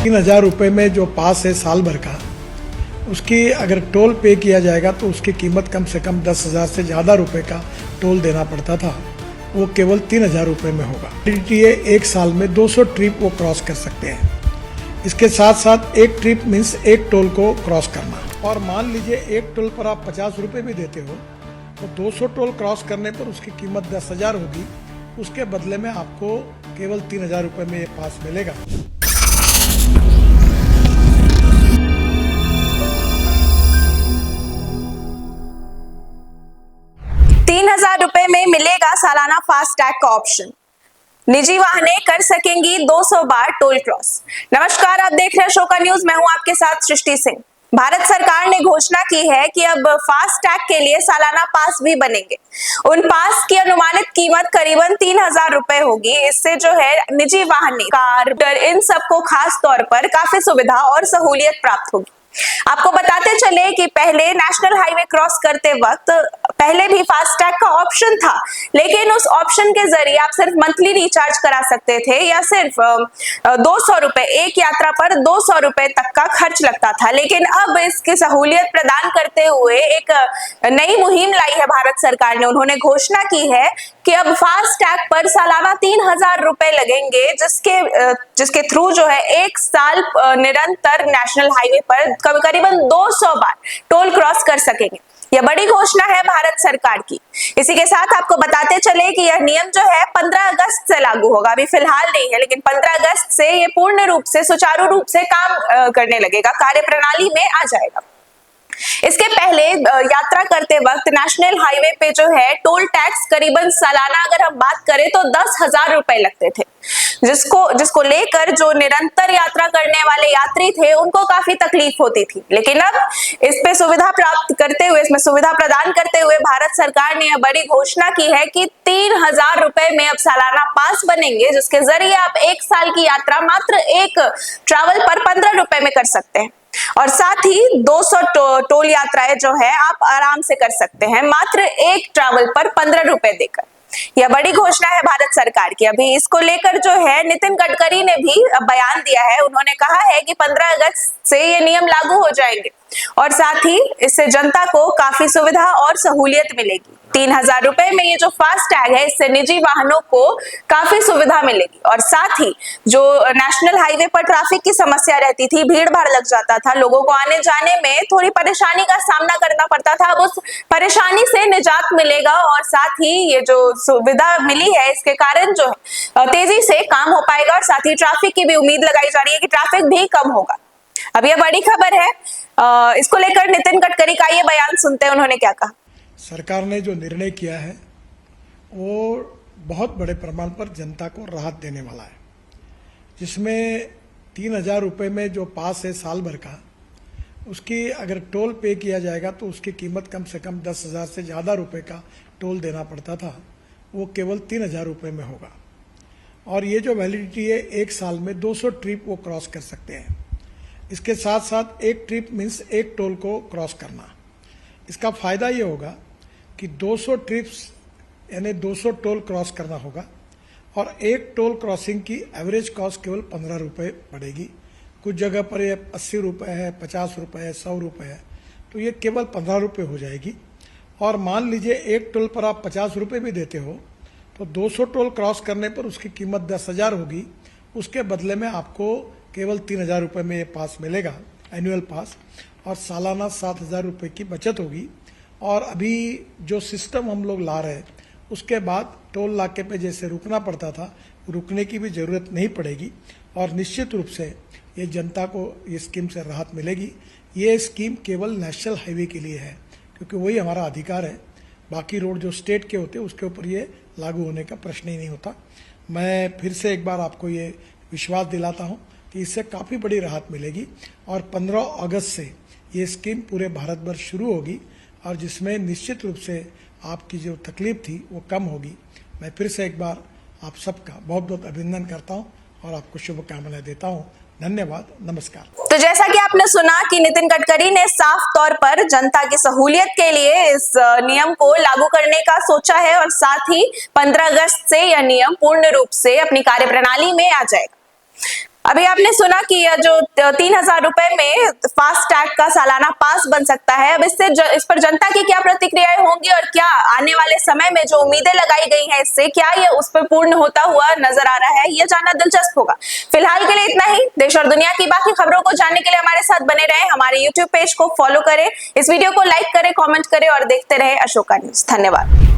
₹3000 में जो पास है साल भर का, उसकी अगर टोल पे किया जाएगा तो उसकी कीमत कम से कम 10,000 से ज़्यादा रुपए का टोल देना पड़ता था। वो केवल ₹3000 में होगा। ये एक साल में 200 ट्रिप वो क्रॉस कर सकते हैं। इसके साथ साथ एक ट्रिप मीन्स एक टोल को क्रॉस करना। और मान लीजिए एक टोल पर आप ₹50 भी देते हो तो 200 टोल क्रॉस करने पर उसकी कीमत 10,000 होगी। उसके बदले में आपको केवल ₹3000 में ये पास मिलेगा। ₹3000 में मिलेगा सालाना फास्ट टैग का ऑप्शन। निजी वाहनें कर सकेंगी 200 बार टोल क्रॉस। नमस्कार, आप देख रहे हैं शोका न्यूज। मैं हूं आपके साथ सृष्टि सिंह। भारत सरकार ने घोषणा की है कि अब फास्ट टैग के लिए सालाना पास भी बनेंगे। उन पास की अनुमानित कीमत करीबन ₹3000 होगी। इससे जो है निजी वाहनें, कार, इन सबको खास तौर पर काफी सुविधा और सहूलियत प्राप्त होगी। आपको बताते चले कि पहले नेशनल हाईवे क्रॉस करते वक्त पहले भी फास्टैग का ऑप्शन था, लेकिन उस ऑप्शन के जरिए आप सिर्फ मंथली रिचार्ज करा सकते थे या सिर्फ ₹200, एक यात्रा पर ₹200 तक का खर्च लगता था। लेकिन अब इसकी सहूलियत प्रदान करते हुए एक नई मुहिम लाई है भारत सरकार ने। उन्होंने घोषणा की है कि अब फास्टैग पर सालाना ₹3000 लगेंगे, जिसके थ्रू जो है एक साल निरंतर नेशनल हाईवे पर करीबन 200 बार टोल क्रॉस कर सकेंगे। यह बड़ी घोषणा है भारत सरकार की। इसी के साथ आपको बताते चले कि यह नियम जो है 15 अगस्त से लागू होगा। अभी फिलहाल नहीं है, लेकिन 15 अगस्त से ये पूर्ण रूप से, सुचारू रूप से काम करने लगेगा, कार्यप्रणाली में आ जाएगा। इसके पहले यात्रा करते वक्त नेशनल हाईवे पे जो है टोल टैक्स करीबन सालाना अगर हम बात करें तो ₹10,000 लगते थे, जिसको लेकर जो निरंतर यात्रा करने वाले यात्री थे उनको काफी तकलीफ होती थी। लेकिन अब इस पे सुविधा प्राप्त करते हुए, इसमें सुविधा प्रदान करते हुए भारत सरकार ने यह बड़ी घोषणा की है कि ₹3000 में अब सालाना पास बनेंगे, जिसके जरिए आप एक साल की यात्रा मात्र एक ट्रैवल पर ₹15 में कर सकते हैं। और साथ ही 200 टोल यात्राएं जो है आप आराम से कर सकते हैं मात्र एक ट्रैवल पर ₹15 देकर। यह बड़ी घोषणा है भारत सरकार की। अभी इसको लेकर जो है नितिन गडकरी ने भी बयान दिया है। उन्होंने कहा है कि 15 अगस्त से ये नियम लागू हो जाएंगे और साथ ही इससे जनता को काफी सुविधा और सहूलियत मिलेगी। ₹3000 में ये जो फास्ट टैग है, इससे निजी वाहनों को काफी सुविधा मिलेगी और साथ ही जो नेशनल हाईवे पर ट्रैफिक की समस्या रहती थी, भीड़ भाड़ लग जाता था, लोगों को आने जाने में थोड़ी परेशानी का सामना करना पड़ता था। अब उस परेशानी से निजात मिलेगा और साथ ही ये जो सुविधा मिली है, इसके कारण जो है तेजी से काम हो पाएगा और साथ ही ट्रैफिक की भी उम्मीद लगाई जा रही है कि ट्रैफिक भी कम होगा। अब यह बड़ी खबर है। इसको लेकर नितिन गडकरी का ये बयान सुनते हैं, उन्होंने क्या कहा। सरकार ने जो निर्णय किया है वो बहुत बड़े प्रमाण पर जनता को राहत देने वाला है, जिसमें ₹3000 में जो पास है साल भर का, उसकी अगर टोल पे किया जाएगा तो उसकी कीमत कम से कम 10,000 से ज़्यादा रुपए का टोल देना पड़ता था। वो केवल ₹3000 में होगा। और ये जो वैलिडिटी है, एक साल में 200 ट्रिप वो क्रॉस कर सकते हैं। इसके साथ साथ एक ट्रिप मीन्स एक टोल को क्रॉस करना। इसका फ़ायदा ये होगा कि 200 ट्रिप्स यानी 200 टोल क्रॉस करना होगा और एक टोल क्रॉसिंग की एवरेज कॉस्ट केवल ₹15 पड़ेगी। कुछ जगह पर ये ₹80 है, ₹50 है, ₹100 है, तो ये केवल ₹15 हो जाएगी। और मान लीजिए एक टोल पर आप ₹50 भी देते हो तो 200 टोल क्रॉस करने पर उसकी कीमत 10,000 होगी। उसके बदले में आपको केवल ₹3000 में ये पास मिलेगा, एनुअल पास, और सालाना ₹7,000 की बचत होगी। और अभी जो सिस्टम हम लोग ला रहे हैं, उसके बाद टोल नाके पे जैसे रुकना पड़ता था, रुकने की भी ज़रूरत नहीं पड़ेगी और निश्चित रूप से ये जनता को ये स्कीम से राहत मिलेगी। ये स्कीम केवल नेशनल हाईवे के लिए है, क्योंकि वही हमारा अधिकार है। बाकी रोड जो स्टेट के होते हैं उसके ऊपर ये लागू होने का प्रश्न ही नहीं होता। मैं फिर से एक बार आपको ये विश्वास दिलाता हूँ कि इससे काफ़ी बड़ी राहत मिलेगी और 15 अगस्त से ये स्कीम पूरे भारत भर शुरू होगी और जिसमें निश्चित रूप से आपकी जो तकलीफ थी वो कम होगी। मैं फिर से एक बार आप सबका बहुत बहुत अभिनंदन करता हूँ और आपको शुभकामनाएं देता हूँ। धन्यवाद, नमस्कार। तो जैसा कि आपने सुना कि नितिन गडकरी ने साफ तौर पर जनता की सहूलियत के लिए इस नियम को लागू करने का सोचा है और साथ ही 15 अगस्त से यह नियम पूर्ण रूप से अपनी कार्यप्रणाली में आ जाएगा। अभी आपने सुना कि यह जो 3,000 रुपए में फास्ट टैग का सालाना पास बन सकता है। अब इस पर जनता की क्या प्रतिक्रियाएं होंगी और क्या आने वाले समय में जो उम्मीदें लगाई गई हैं इससे क्या ये उस पर पूर्ण होता हुआ नजर आ रहा है, ये जानना दिलचस्प होगा। फिलहाल के लिए इतना ही। देश और दुनिया की बाकी खबरों को जानने के लिए हमारे साथ बने रहे, हमारे YouTube पेज को फॉलो करें, इस वीडियो को लाइक करें, कॉमेंट करें और देखते रहे अशोका न्यूज। धन्यवाद।